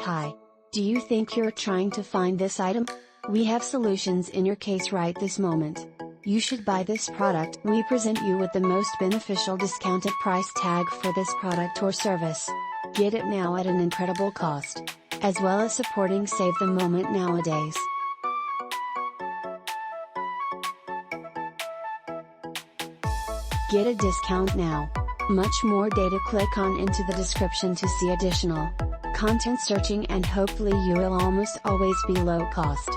Hi. Do you think you're trying to find this item? We have solutions in your case right this moment. You should buy this product. We present you with the most beneficial discounted price tag for this product or service. Get it now at an incredible cost. As well as supporting Save the Moment nowadays. Get a discount now. Much more data. Click on into the description to see additional content searching, and hopefully you will almost always be low cost.